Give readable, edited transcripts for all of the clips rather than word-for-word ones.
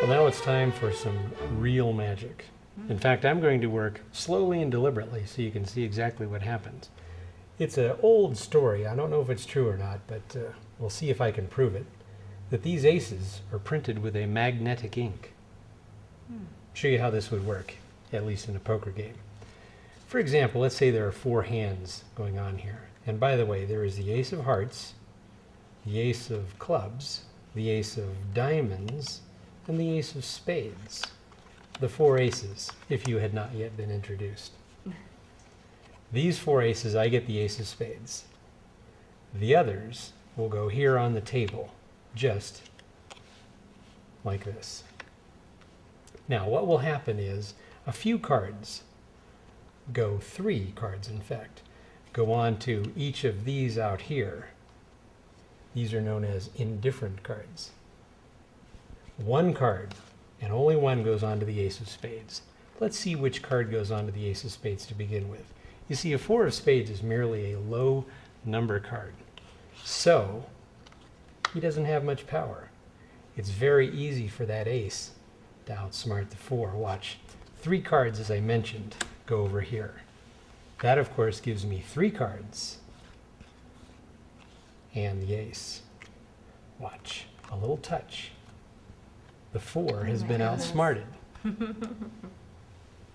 Well, now it's time for some real magic. In fact, I'm going to work slowly and deliberately so you can see exactly what happens. It's an old story, I don't know if it's true or not, but we'll see if I can prove it, that these aces are printed with a magnetic ink. I'll show you how this would work, at least in a poker game. For example, let's say there are 4 hands going on here. And by the way, there is the ace of hearts, the ace of clubs, the ace of diamonds, and the ace of spades. The 4 aces, if you had not yet been introduced. These 4 aces, I get the ace of spades. The others will go here on the table, just like this. Now, what will happen is a few cards go, 3 cards in fact, go on to each of these out here. These are known as indifferent cards. 1 card, and only 1 goes on to the ace of spades. Let's see which card goes on to the ace of spades to begin with. You see, a 4 of spades is merely a low number card. So, he doesn't have much power. It's very easy for that ace to outsmart the 4. Watch. 3 cards, as I mentioned, go over here. That, of course, gives me 3 cards and the ace. Watch. A little touch. The 4 has been outsmarted.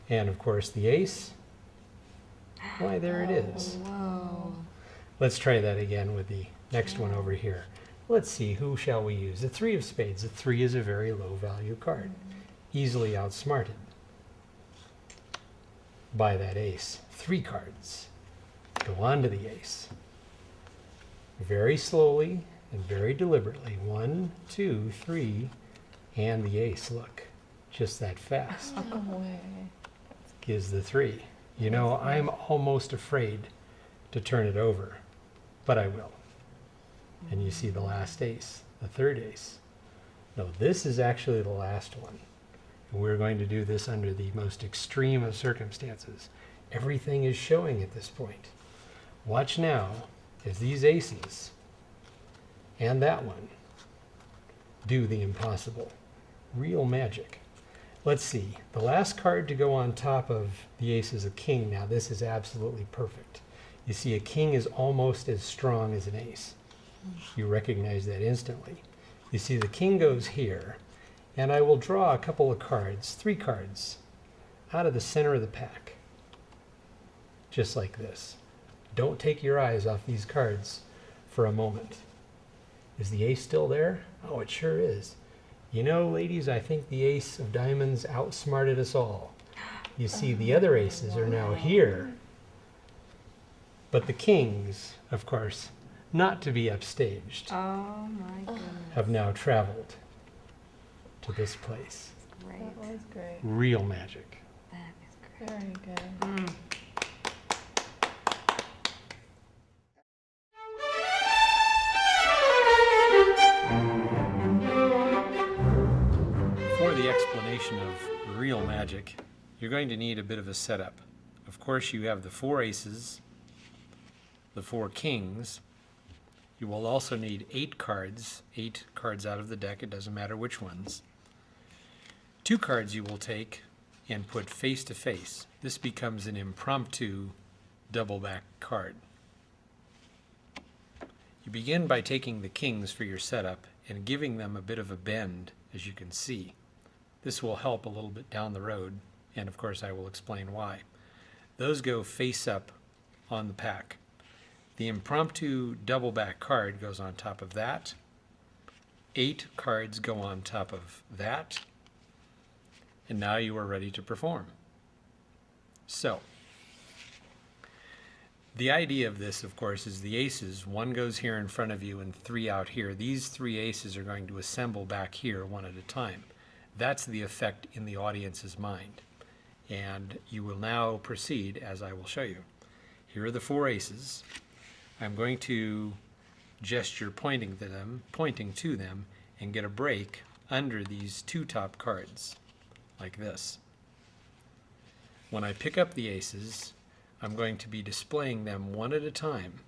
And, of course, the ace, why, there it is. Whoa. Let's try that again with the next one over here. Let's see, who shall we use? The 3 of spades. The 3 is a very low value card. Easily outsmarted by that ace. 3 cards go on to the ace. Very slowly and very deliberately. 1, 2, 3, and the ace. Look, just that fast. No way. Gives the 3. You know, I'm almost afraid to turn it over, but I will. And you see the last ace, the 3rd ace. No, this is actually the last one. And we're going to do this under the most extreme of circumstances. Everything is showing at this point. Watch now as these aces and that one do the impossible. Real magic. Let's see. The last card to go on top of the ace is a king. Now this is absolutely perfect. You see, a king is almost as strong as an ace. You recognize that instantly. You see, the king goes here, and I will draw a couple of cards, 3 cards, out of the center of the pack. Just like this. Don't take your eyes off these cards for a moment. Is the ace still there? Oh, it sure is. You know, ladies, I think the ace of diamonds outsmarted us all. You see, the other aces are now here. But the kings, of course, not to be upstaged, Oh my goodness. have now traveled to this place. Great. That was great. Real magic. That is great. Very good. For the explanation of real magic, you're going to need a bit of a setup. Of course, you have the 4 aces, the 4 kings. You will also need 8 cards out of the deck, it doesn't matter which ones. 2 cards you will take and put face to face. This becomes an impromptu double back card. You begin by taking the kings for your setup and giving them a bit of a bend, as you can see. This will help a little bit down the road, and of course I will explain why. Those go face up on the pack. The impromptu double back card goes on top of that. 8 cards go on top of that. And now you are ready to perform. So, the idea of this, of course, is the aces. 1 goes here in front of you and 3 out here. These 3 aces are going to assemble back here one at a time. That's the effect in the audience's mind. And you will now proceed as I will show you. Here are the 4 aces. I'm going to gesture pointing to them, and get a break under these 2 top cards, like this. When I pick up the aces, I'm going to be displaying them one at a time,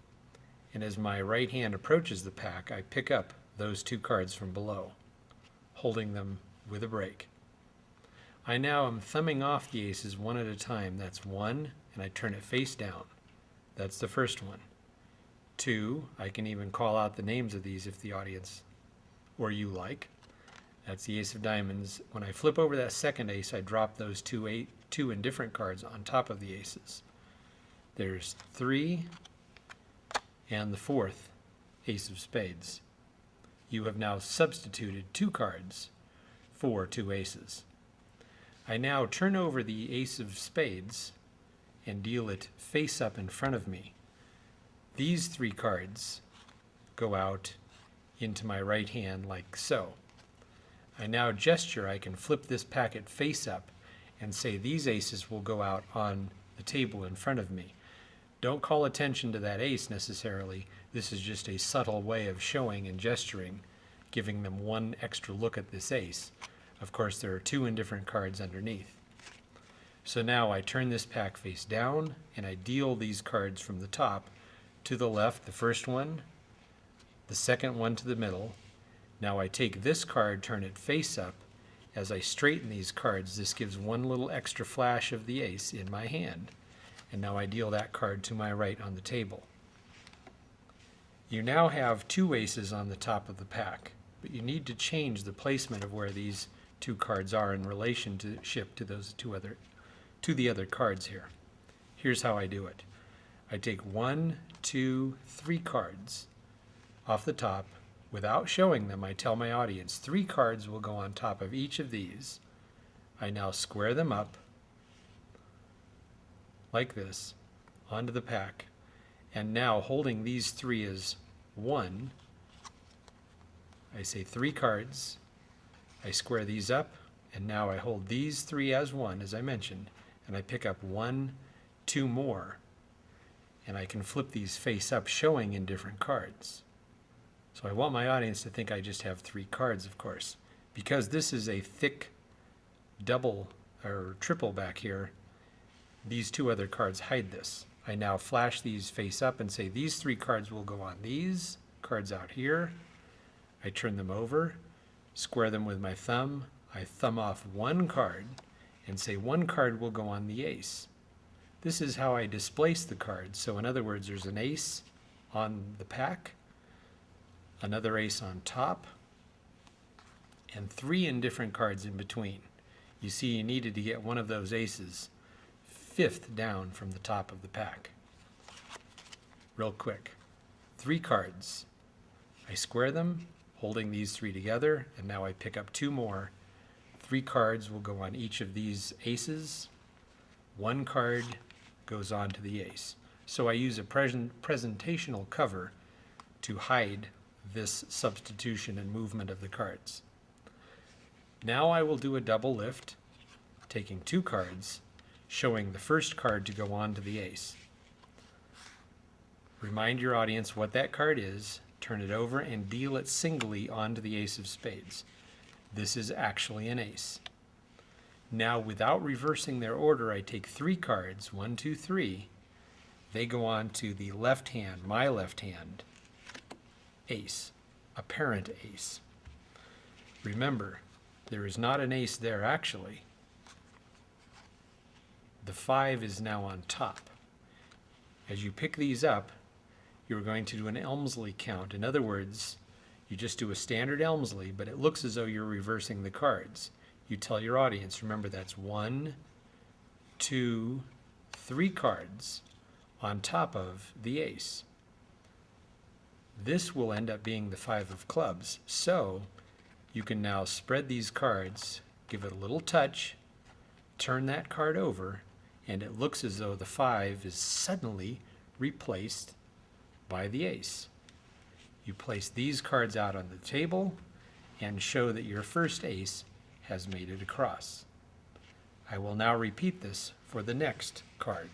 and as my right hand approaches the pack, I pick up those 2 cards from below, holding them with a break. I now am thumbing off the aces one at a time. That's 1, and I turn it face down. That's the first one. 2, I can even call out the names of these if the audience or you like. That's the ace of diamonds. When I flip over that second ace, I drop those two indifferent cards on top of the aces. There's 3 and the fourth ace of spades. You have now substituted 2 cards for 2 aces. I now turn over the ace of spades and deal it face up in front of me. These 3 cards go out into my right hand like so. I now gesture, I can flip this packet face up and say these aces will go out on the table in front of me. Don't call attention to that ace necessarily. This is just a subtle way of showing and gesturing, giving them one extra look at this ace. Of course, there are 2 indifferent cards underneath. So now I turn this pack face down and I deal these cards from the top to the left, the first one, the second one to the middle. Now I take this card, turn it face up. As I straighten these cards, this gives one little extra flash of the ace in my hand. And now I deal that card to my right on the table. You now have 2 aces on the top of the pack, but you need to change the placement of where these 2 cards are in relationship to those to the other cards here. Here's how I do it. I take 1, 2, 3 cards off the top. Without showing them, I tell my audience 3 cards will go on top of each of these. I now square them up like this onto the pack, and now holding these 3 as 1, I say 3 cards, I square these up, and now I hold these 3 as 1, as I mentioned, and I pick up 1, 2 more, and I can flip these face up, showing in different cards. So I want my audience to think I just have 3 cards, of course. Because this is a thick double or triple back here, these 2 other cards hide this. I now flash these face up and say these 3 cards will go on these cards out here. I turn them over, square them with my thumb. I thumb off 1 card and say 1 card will go on the ace. This is how I displace the cards. So in other words, there's an ace on the pack, another ace on top, and 3 indifferent cards in between. You see, you needed to get one of those aces 5th down from the top of the pack. Real quick. 3 cards. I square them, holding these 3 together, and now I pick up 2 more. 3 cards will go on each of these aces. 1 card goes on to the ace. So I use a presentational cover to hide this substitution and movement of the cards. Now I will do a double lift, taking 2 cards, showing the first card to go on to the ace. Remind your audience what that card is, turn it over, and deal it singly onto the ace of spades. This is actually an ace. Now, without reversing their order, I take 3 cards, 1, 2, 3. They go on to the left hand, my left hand, ace, apparent ace. Remember, there is not an ace there actually. The 5 is now on top. As you pick these up, you're going to do an Elmsley count. In other words, you just do a standard Elmsley, but it looks as though you're reversing the cards. You tell your audience, remember that's 1, 2, 3 cards on top of the ace. This will end up being the 5 of clubs. So you can now spread these cards, give it a little touch, turn that card over, and it looks as though the 5 is suddenly replaced by the ace. You place these cards out on the table and show that your first ace has made it across. I will now repeat this for the next card.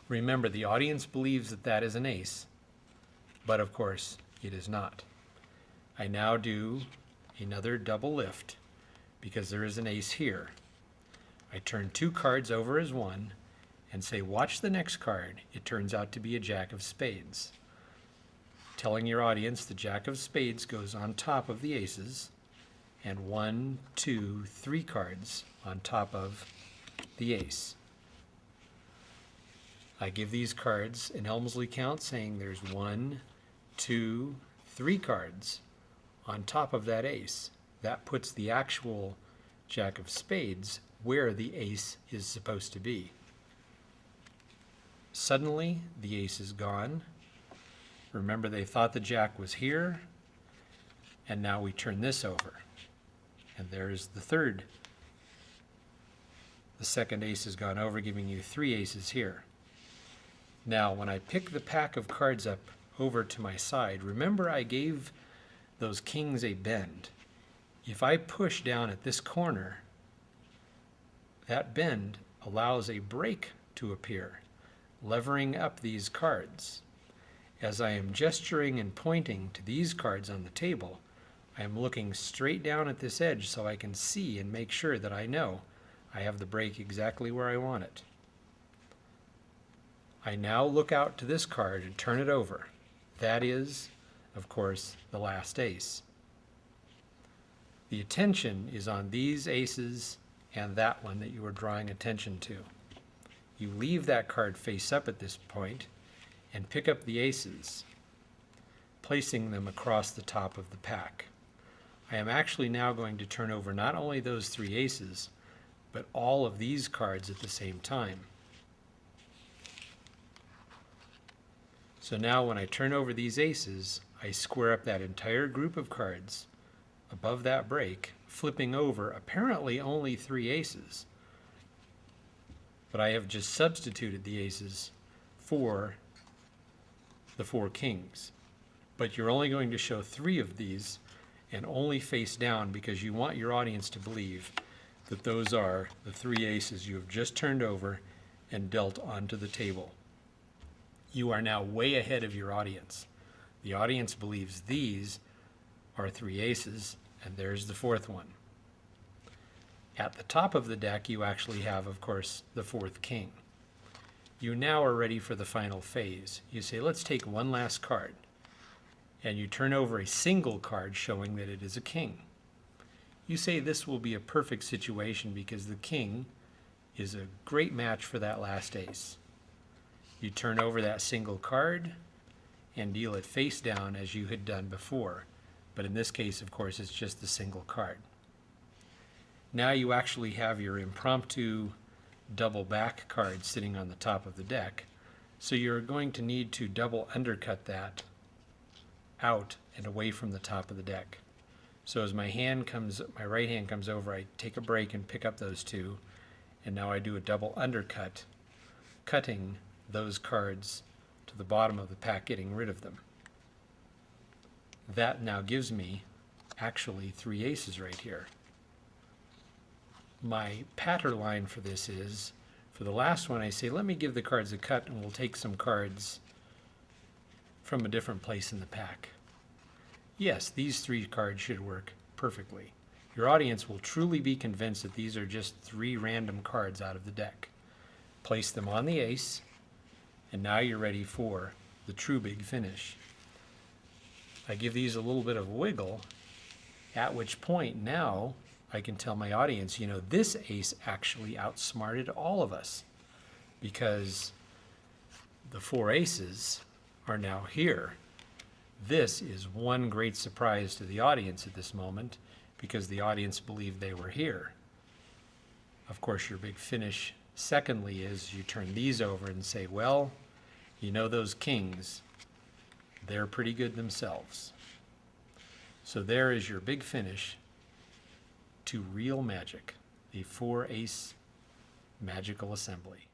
Remember, the audience believes that that is an ace, but of course it is not. I now do another double lift because there is an ace here. I turn 2 cards over as 1 and say, watch the next card. It turns out to be a jack of spades. Telling your audience the jack of spades goes on top of the aces, and 1, 2, 3 cards on top of the ace. I give these cards an Elmsley count saying there's 1, 2, 3 cards on top of that ace. That puts the actual Jack of Spades where the ace is supposed to be. Suddenly, the ace is gone. Remember, they thought the Jack was here, and now we turn this over. And there's the third. The second ace has gone over, giving you 3 aces here. Now, when I pick the pack of cards up over to my side, remember I gave those kings a bend. If I push down at this corner, that bend allows a break to appear, levering up these cards. As I am gesturing and pointing to these cards on the table, I am looking straight down at this edge so I can see and make sure that I know I have the break exactly where I want it. I now look out to this card and turn it over. That is, of course, the last ace. The attention is on these aces and that one that you are drawing attention to. You leave that card face up at this point and pick up the aces, placing them across the top of the pack. I am actually now going to turn over not only those 3 aces, but all of these cards at the same time. So now when I turn over these aces, I square up that entire group of cards above that break, flipping over apparently only 3 aces. But I have just substituted the aces for the 4 kings. But you're only going to show 3 of these and only face down because you want your audience to believe that those are the 3 aces you have just turned over and dealt onto the table. You are now way ahead of your audience. The audience believes these are 3 aces, and there's the 4th one. At the top of the deck, you actually have, of course, the 4th king. You now are ready for the final phase. You say, let's take one last card. And you turn over a single card showing that it is a king. You say this will be a perfect situation because the king is a great match for that last ace. You turn over that single card and deal it face down as you had done before. But in this case, of course, it's just the single card. Now you actually have your impromptu double back card sitting on the top of the deck. So you're going to need to double undercut that out and away from the top of the deck. So as my right hand comes over, I take a break and pick up those 2. And now I do a double undercut, cutting those cards to the bottom of the pack, getting rid of them. That now gives me actually 3 aces right here. My patter line for this is, for the last one I say, let me give the cards a cut and we'll take some cards from a different place in the pack. Yes, these 3 cards should work perfectly. Your audience will truly be convinced that these are just 3 random cards out of the deck. Place them on the ace, and now you're ready for the true big finish. I give these a little bit of wiggle, at which point now I can tell my audience, you know, this ace actually outsmarted all of us because the 4 aces are now here. This is one great surprise to the audience at this moment because the audience believed they were here. Of course, your big finish, secondly, is you turn these over and say, well, you know those kings, they're pretty good themselves. So there is your big finish to real magic, the 4-ace magical assembly.